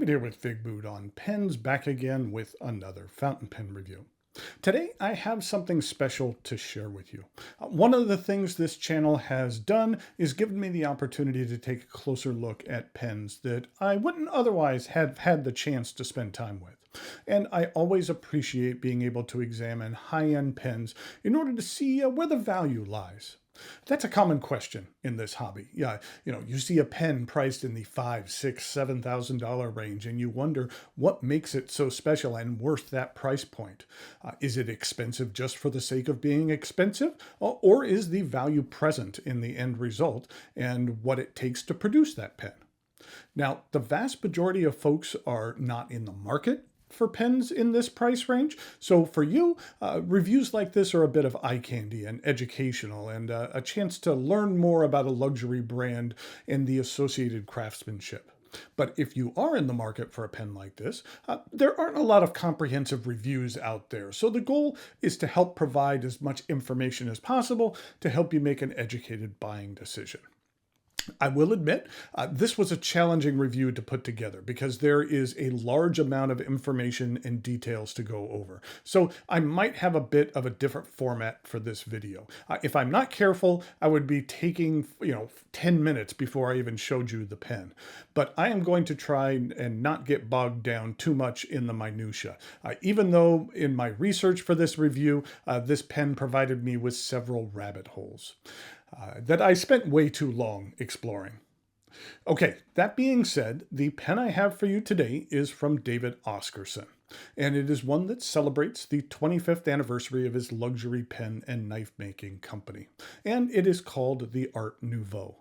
David here with Figboot on pens, back again with another fountain pen review. Today I have something special to share with you. One of the things this channel has done is given me the opportunity to take a closer look at pens that I wouldn't otherwise have had the chance to spend time with. And I always appreciate being able to examine high-end pens in order to see where the value lies. That's a common question in this hobby. Yeah, you see a pen priced in the $5,000, $6,000, $7,000 range, and you wonder what makes it so special and worth that price point. Is it expensive just for the sake of being expensive, or is the value present in the end result and what it takes to produce that pen? Now, the vast majority of folks are not in the market for pens in this price range. So for you, reviews like this are a bit of eye candy and educational and a chance to learn more about a luxury brand and the associated craftsmanship. But if you are in the market for a pen like this, there aren't a lot of comprehensive reviews out there. So the goal is to help provide as much information as possible to help you make an educated buying decision. I will admit, this was a challenging review to put together because there is a large amount of information and details to go over. So I might have a bit of a different format for this video. If I'm not careful, I would be taking 10 minutes before I even showed you the pen. But I am going to try and not get bogged down too much in the minutia. Even though in my research for this review, this pen provided me with several rabbit holes that I spent way too long exploring. Okay, that being said, the pen I have for you today is from David Oscarson, and it is one that celebrates the 25th anniversary of his luxury pen and knife making company, and it is called the Art Nouveau.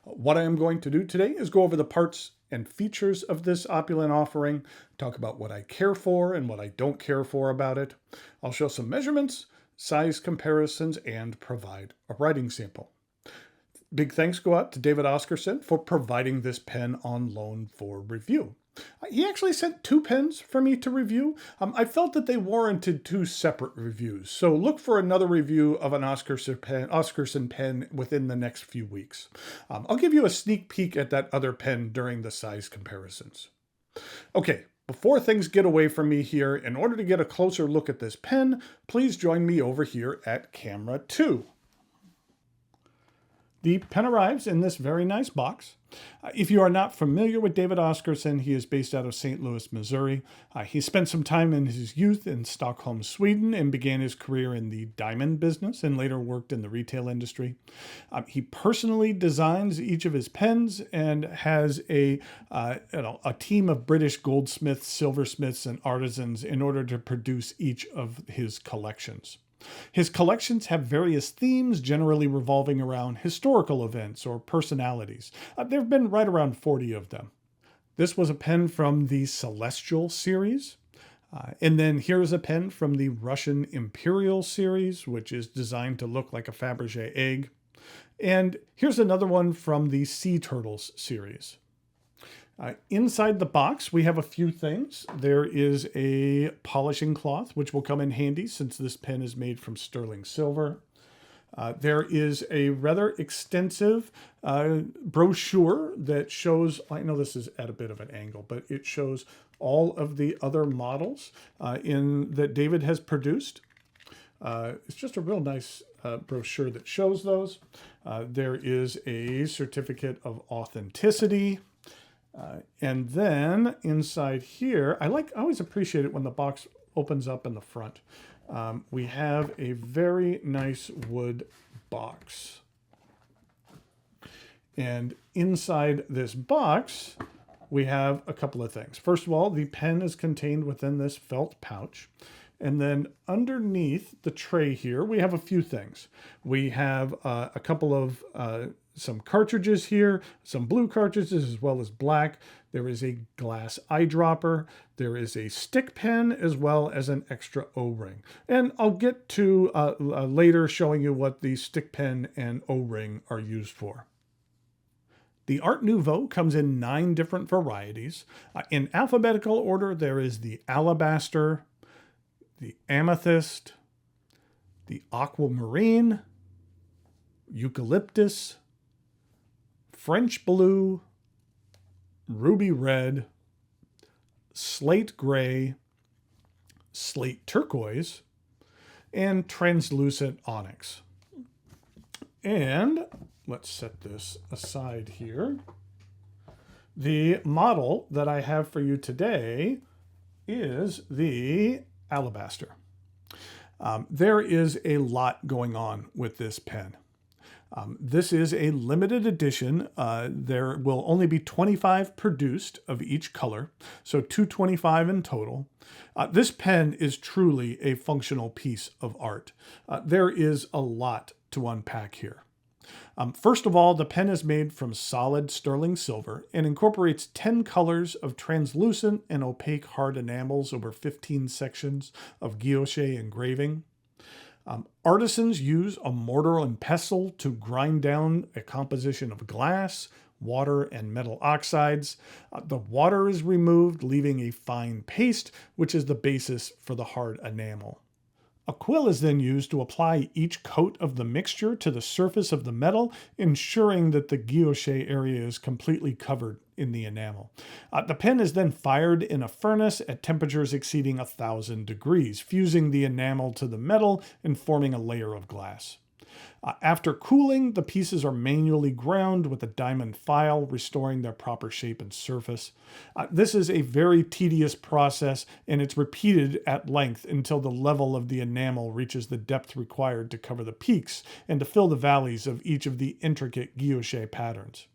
What I am going to do today is go over the parts and features of this opulent offering, talk about what I care for and what I don't care for about it. I'll show some measurements, size comparisons, and provide a writing sample. Big thanks go out to David Oscarson for providing this pen on loan for review. He actually sent two pens for me to review. I felt that they warranted two separate reviews, so look for another review of an Oscarson pen within the next few weeks. I'll give you a sneak peek at that other pen during the size comparisons. Okay. Before things get away from me here, in order to get a closer look at this pen, please join me over here at camera 2. The pen arrives in this very nice box. If you are not familiar with David Oscarson, he is based out of St. Louis, Missouri. He spent some time in his youth in Stockholm, Sweden, and began his career in the diamond business and later worked in the retail industry. He personally designs each of his pens and has a team of British goldsmiths, silversmiths, and artisans in order to produce each of his collections. His collections have various themes, generally revolving around historical events or personalities. There have been right around 40 of them. This was a pen from the Celestial series. And then here's a pen from the Russian Imperial series, which is designed to look like a Fabergé egg. And here's another one from the Sea Turtles series. Inside the box, we have a few things. There is a polishing cloth, which will come in handy since this pen is made from sterling silver. There is a rather extensive brochure that shows, I know this is at a bit of an angle, but it shows all of the other models that David has produced. It's just a real nice brochure that shows those. There is a certificate of authenticity. And then inside here, I always appreciate it when the box opens up in the front. We have a very nice wood box. And inside this box, we have a couple of things. First of all, the pen is contained within this felt pouch. And then underneath the tray here, we have a few things. We have a couple of some cartridges here, some blue cartridges as well as black. There is a glass eyedropper. There is a stick pen as well as an extra O-ring. And I'll get to later showing you what the stick pen and O-ring are used for. The Art Nouveau comes in 9 different varieties. In alphabetical order, there is the alabaster, the amethyst, the aquamarine, eucalyptus, French blue, ruby red, slate gray, slate turquoise, and translucent onyx. And let's set this aside here. The model that I have for you today is the alabaster. There is a lot going on with this pen. This is a limited edition. There will only be 25 produced of each color, so 225 in total. This pen is truly a functional piece of art. There is a lot to unpack here. First of all, the pen is made from solid sterling silver and incorporates 10 colors of translucent and opaque hard enamels over 15 sections of guilloche engraving. Artisans use a mortar and pestle to grind down a composition of glass, water, and metal oxides. The water is removed, leaving a fine paste, which is the basis for the hard enamel. A quill is then used to apply each coat of the mixture to the surface of the metal, ensuring that the guilloche area is completely covered in the enamel. The pen is then fired in a furnace at temperatures exceeding 1,000 degrees, fusing the enamel to the metal and forming a layer of glass. After cooling, the pieces are manually ground with a diamond file, restoring their proper shape and surface. This is a very tedious process, and it's repeated at length until the level of the enamel reaches the depth required to cover the peaks and to fill the valleys of each of the intricate guilloche patterns.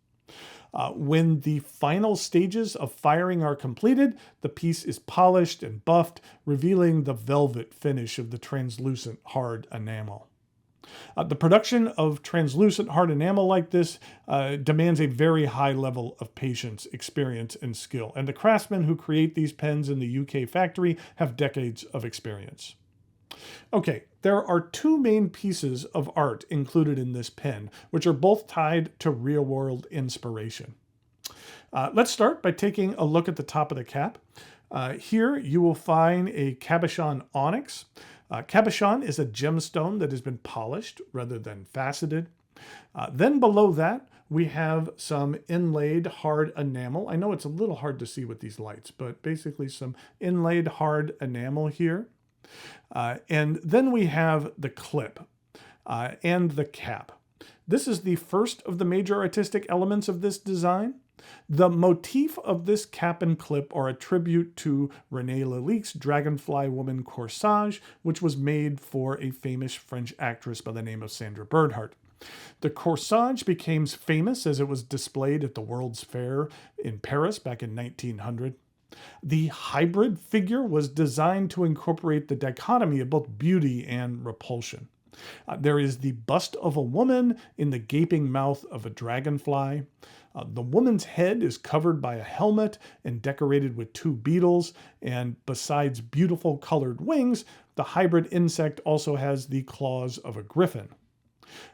When the final stages of firing are completed, the piece is polished and buffed, revealing the velvet finish of the translucent hard enamel. The production of translucent hard enamel like this demands a very high level of patience, experience, and skill, and the craftsmen who create these pens in the UK factory have decades of experience. Okay, there are two main pieces of art included in this pen, which are both tied to real-world inspiration. Let's start by taking a look at the top of the cap. Here you will find a cabochon onyx. Cabochon is a gemstone that has been polished rather than faceted. Then below that, we have some inlaid hard enamel. I know it's a little hard to see with these lights, but basically some inlaid hard enamel here. And then we have the clip and the cap. This is the first of the major artistic elements of this design. The motif of this cap and clip are a tribute to René Lalique's Dragonfly Woman corsage, which was made for a famous French actress by the name of Sandra Bernhardt. The corsage became famous as it was displayed at the World's Fair in Paris back in 1900. The hybrid figure was designed to incorporate the dichotomy of both beauty and repulsion. There is the bust of a woman in the gaping mouth of a dragonfly. The woman's head is covered by a helmet and decorated with two beetles, and besides beautiful colored wings, the hybrid insect also has the claws of a griffin.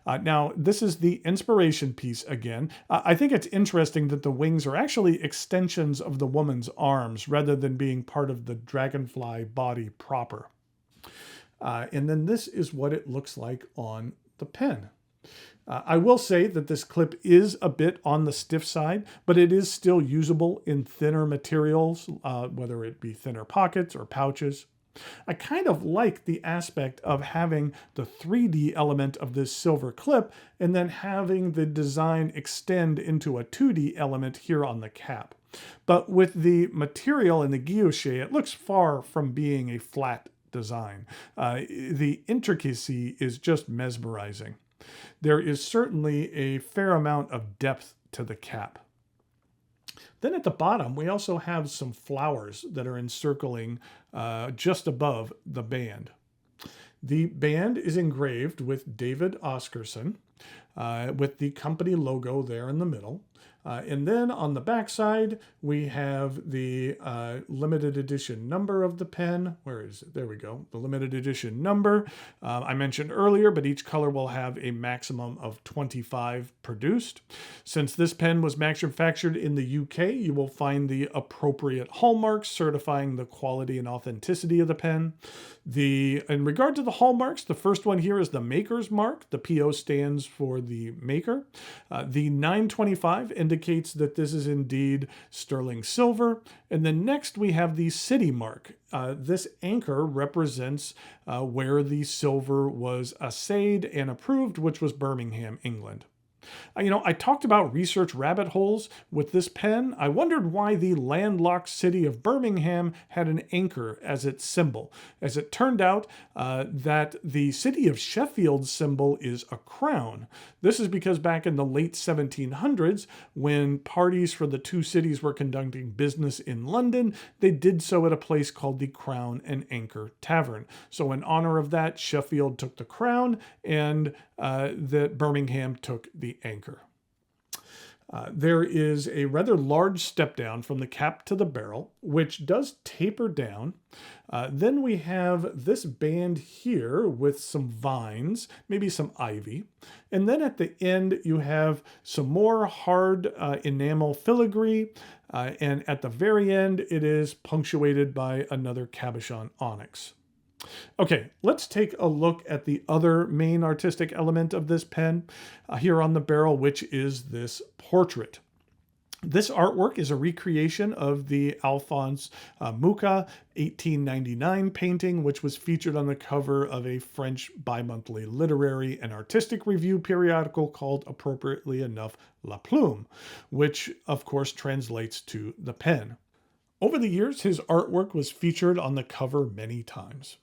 Now, this is the inspiration piece again. I think it's interesting that the wings are actually extensions of the woman's arms rather than being part of the dragonfly body proper. And then this is what it looks like on the pen. I will say that this clip is a bit on the stiff side, but it is still usable in thinner materials, whether it be thinner pockets or pouches. I kind of like the aspect of having the 3D element of this silver clip and then having the design extend into a 2D element here on the cap. But with the material in the guilloche, it looks far from being a flat design. The intricacy is just mesmerizing. There is certainly a fair amount of depth to the cap. Then at the bottom, we also have some flowers that are encircling just above the band. The band is engraved with David Oscarson, with the company logo there in the middle. And then on the back side, we have the limited edition number of the pen. Where is it? There we go. The limited edition number. I mentioned earlier, but each color will have a maximum of 25 produced. Since this pen was manufactured in the UK, you will find the appropriate hallmarks certifying the quality and authenticity of the pen. In regard to the hallmarks, the first one here is the maker's mark. The PO stands for the maker. The 925 indicates that this is indeed sterling silver. And then next we have the city mark. This anchor represents where the silver was assayed and approved, which was Birmingham, England. I talked about research rabbit holes with this pen. I wondered why the landlocked city of Birmingham had an anchor as its symbol. As it turned out, that the city of Sheffield's symbol is a crown. This is because back in the late 1700s, when parties for the two cities were conducting business in London, they did so at a place called the Crown and Anchor Tavern. So in honor of that, Sheffield took the crown and that Birmingham took the anchor. There is a rather large step down from the cap to the barrel, which does taper down. Then we have this band here with some vines, maybe some ivy. And then at the end, you have some more hard enamel filigree. And at the very end, it is punctuated by another cabochon onyx. Okay, let's take a look at the other main artistic element of this pen here on the barrel, which is this portrait. This artwork is a recreation of the Alphonse Mucha 1899 painting, which was featured on the cover of a French bi-monthly literary and artistic review periodical called, appropriately enough, La Plume, which of course translates to the pen. Over the years, his artwork was featured on the cover many times.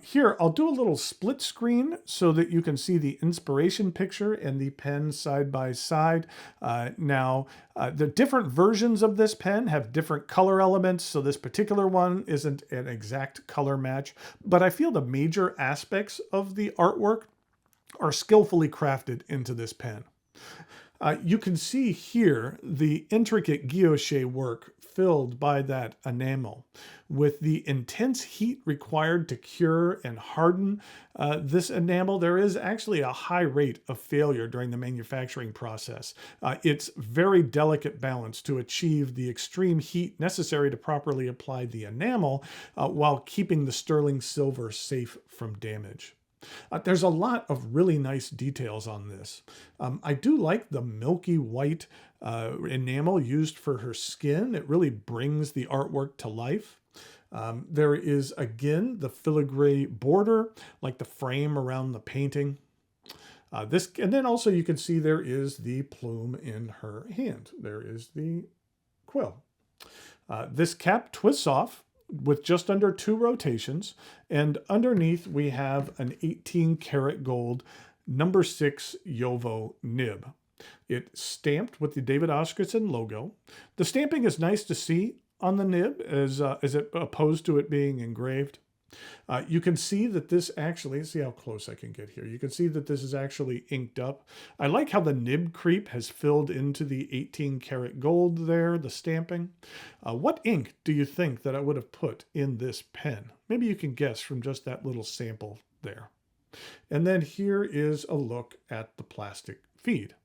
Here, I'll do a little split screen so that you can see the inspiration picture and the pen side by side. The different versions of this pen have different color elements, so this particular one isn't an exact color match, but I feel the major aspects of the artwork are skillfully crafted into this pen. You can see here the intricate guilloche work filled by that enamel. With the intense heat required to cure and harden this enamel, there is actually a high rate of failure during the manufacturing process. It's very delicate balance to achieve the extreme heat necessary to properly apply the enamel while keeping the sterling silver safe from damage. There's a lot of really nice details on this. I do like the milky white enamel used for her skin. It really brings the artwork to life. There is, again, the filigree border, like the frame around the painting. And then also you can see there is the plume in her hand. There is the quill. This cap twists off with just under 2 rotations, and underneath we have an 18 karat gold number 6 Jovo nib. It's stamped with the David Oscarson logo. The stamping is nice to see on the nib as opposed to it being engraved. You can see that this actually, see how close I can get here. You can see that this is actually inked up. I like how the nib creep has filled into the 18 karat gold there, the stamping. What ink do you think that I would have put in this pen? Maybe you can guess from just that little sample there. And then here is a look at the plastic feed.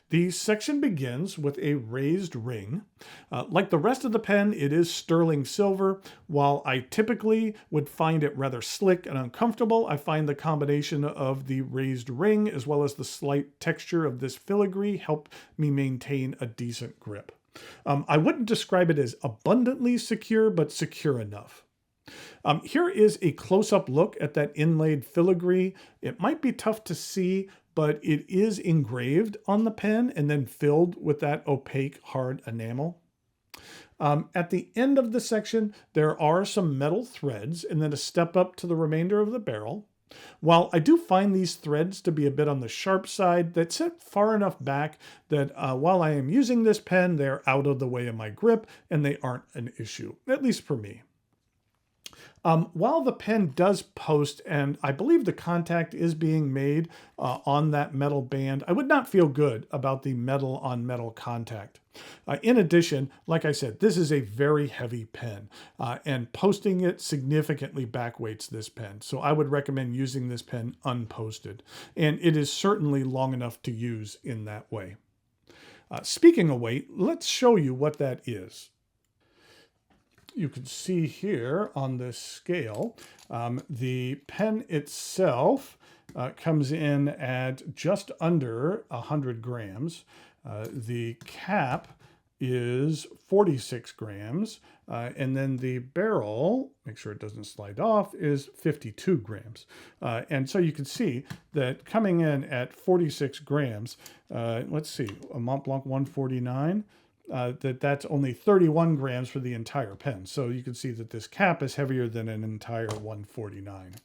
The section begins with a raised ring. Like the rest of the pen, it is sterling silver. While I typically would find it rather slick and uncomfortable, I find the combination of the raised ring as well as the slight texture of this filigree help me maintain a decent grip. I wouldn't describe it as abundantly secure, but secure enough. Here is a close-up look at that inlaid filigree. It might be tough to see, but it is engraved on the pen and then filled with that opaque hard enamel. At the end of the section, there are some metal threads and then a step up to the remainder of the barrel. While I do find these threads to be a bit on the sharp side, that sit far enough back that while I am using this pen, they're out of the way of my grip and they aren't an issue, at least for me. While the pen does post, and I believe the contact is being made on that metal band, I would not feel good about the metal on metal contact. In addition, like I said, this is a very heavy pen, and posting it significantly backweights this pen. So I would recommend using this pen unposted, and it is certainly long enough to use in that way. Speaking of weight, let's show you what that is. You can see here on this scale, the pen itself comes in at just under 100 grams. The cap is 46 grams, and then the barrel, make sure it doesn't slide off, is 52 grams. And so you can see that coming in at 46 grams, let's see, a Mont Blanc 149, that's only 31 grams for the entire pen. So you can see that this cap is heavier than an entire 149.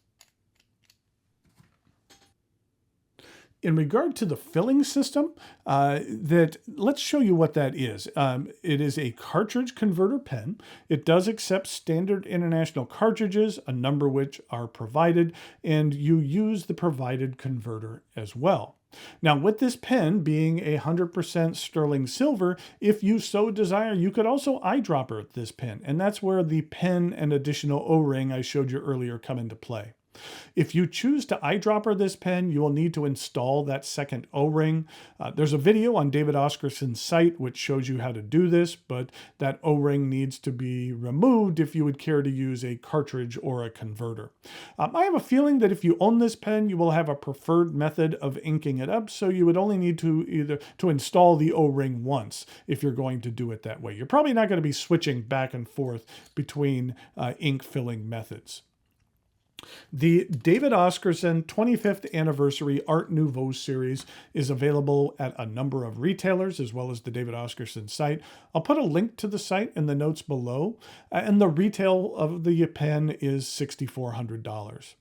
In regard to the filling system, let's show you what that is. It is a cartridge converter pen. It does accept standard international cartridges, a number which are provided, and you use the provided converter as well. Now, with this pen being 100% sterling silver, if you so desire, you could also eyedropper this pen, and that's where the pen and additional O-ring I showed you earlier come into play. If you choose to eyedropper this pen, you will need to install that second O-ring. There's a video on David Oscarson's site which shows you how to do this, but that O-ring needs to be removed if you would care to use a cartridge or a converter. I have a feeling that if you own this pen, you will have a preferred method of inking it up, so you would only need to install the O-ring once if you're going to do it that way. You're probably not going to be switching back and forth between ink filling methods. The David Oscarson 25th Anniversary Art Nouveau series is available at a number of retailers as well as the David Oscarson site. I'll put a link to the site in the notes below, and the retail of the pen is $6,400.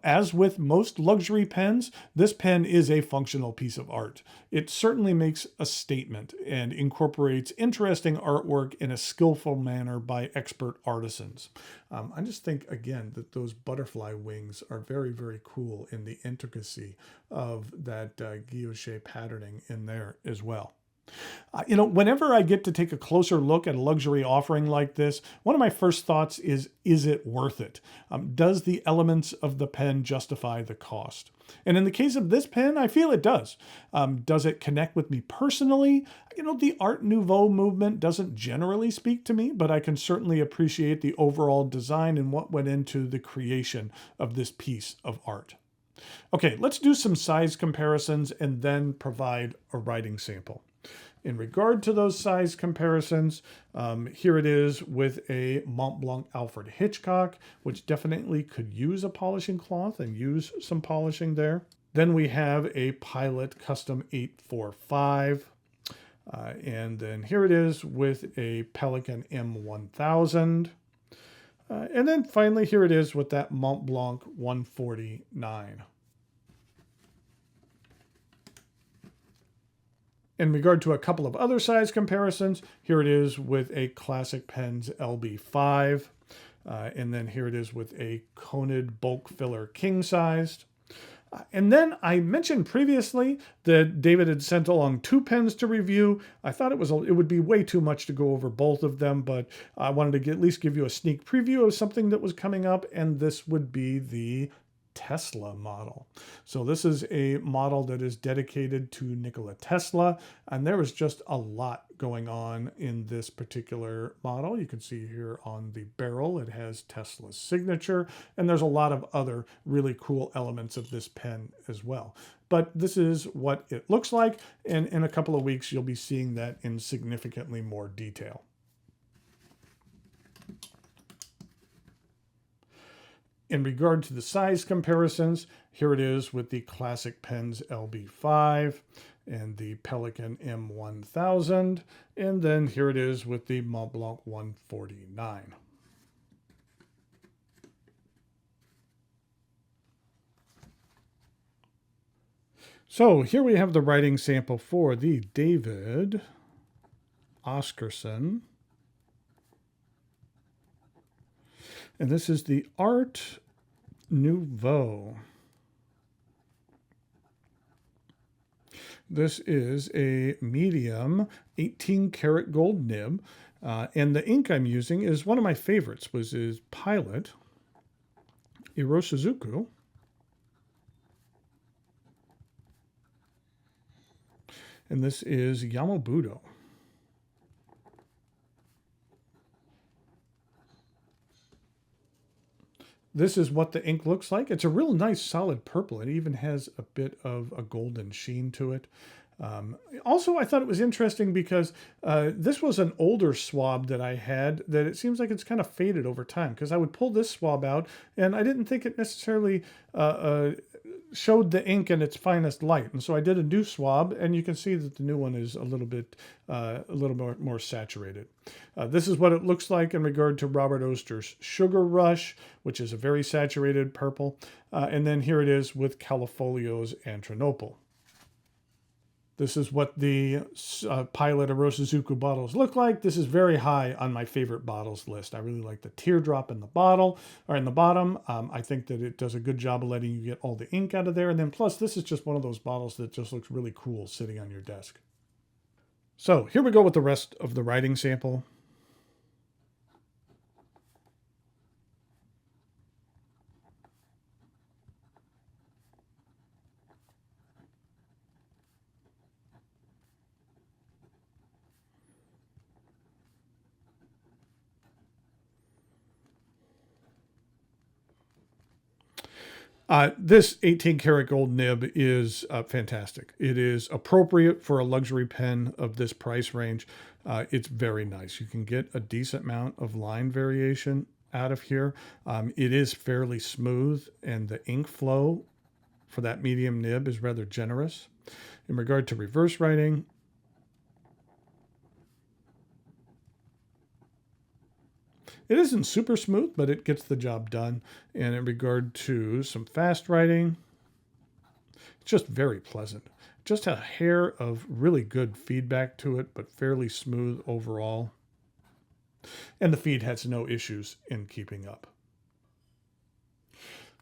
As with most luxury pens, this pen is a functional piece of art. It certainly makes a statement and incorporates interesting artwork in a skillful manner by expert artisans. I just think, again, that those butterfly wings are very, very cool in the intricacy of that guilloche patterning in there as well. Whenever I get to take a closer look at a luxury offering like this, one of my first thoughts is it worth it? Does the elements of the pen justify the cost? And in the case of this pen, I feel it does. Does it connect with me personally? The Art Nouveau movement doesn't generally speak to me, but I can certainly appreciate the overall design and what went into the creation of this piece of art. Okay, let's do some size comparisons and then provide a writing sample. In regard to those size comparisons, here it is with a Mont Blanc Alfred Hitchcock, which definitely could use a polishing cloth and use some polishing there. Then we have a Pilot Custom 845. And then here it is with a Pelikan M1000. And then finally, here it is with that Mont Blanc 149. In regard to a couple of other size comparisons, here it is with a Classic Pens LB5, and then here it is with a Conid bulk filler king-sized. And then I mentioned previously that David had sent along 2 pens to review. I thought it would be way too much to go over both of them, but I wanted to at least give you a sneak preview of something that was coming up, and this would be the Tesla model. So this is a model that is dedicated to Nikola Tesla, and there was just a lot going on in this particular model. You can see here on the barrel it has Tesla's signature, and there's a lot of other really cool elements of this pen as well. But this is what it looks like, and in a couple of weeks you'll be seeing that in significantly more detail. In regard to the size comparisons, here it is with the Classic Pens LB5 and the Pelikan M1000, and then here it is with the Mont Blanc 149. So here we have the writing sample for the David Oscarson. And this is the Art Nouveau. This is a medium 18 karat gold nib. And the ink I'm using is one of my favorites, is Pilot Iroshizuku. And this is Yamabudo. This is what the ink looks like. It's a real nice solid purple. It even has a bit of a golden sheen to it. Also, I thought it was interesting because this was an older swab that I had that it seems like it's kind of faded over time, because I would pull this swab out and I didn't think it necessarily showed the ink in its finest light. And so I did a new swab, and you can see that the new one is a little more saturated. This is what it looks like in regard to Robert Oster's Sugar Rush, which is a very saturated purple. And then here it is with Califolio's Antranopal. This is what the Pilot Arosuzuku bottles look like. This is very high on my favorite bottles list. I really like the teardrop in the bottle, or in the bottom. I think that it does a good job of letting you get all the ink out of there. And then plus, this is just one of those bottles that just looks really cool sitting on your desk. So here we go with the rest of the writing sample. This 18 karat gold nib is fantastic. It is appropriate for a luxury pen of this price range. It's very nice. You can get a decent amount of line variation out of here. It is fairly smooth, and the ink flow for that medium nib is rather generous. In regard to reverse writing, it isn't super smooth, but it gets the job done. And in regard to some fast writing, it's just very pleasant. Just a hair of really good feedback to it, but fairly smooth overall. And the feed has no issues in keeping up.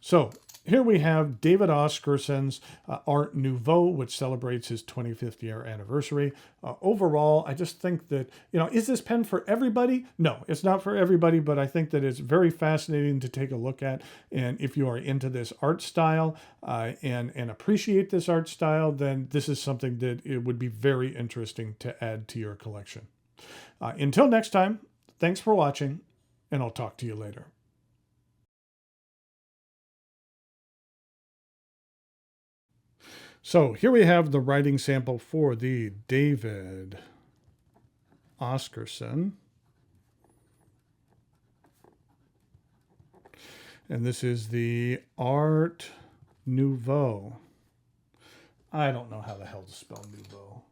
So here we have David Oscarson's Art Nouveau, which celebrates his 25th year anniversary. Overall, I just think that, is this pen for everybody? No, it's not for everybody, but I think that it's very fascinating to take a look at. And if you are into this art style and appreciate this art style, then this is something that it would be very interesting to add to your collection. Until next time, thanks for watching, and I'll talk to you later. So here we have the writing sample for the David Oscarson. And this is the Art Nouveau. I don't know how the hell to spell Nouveau.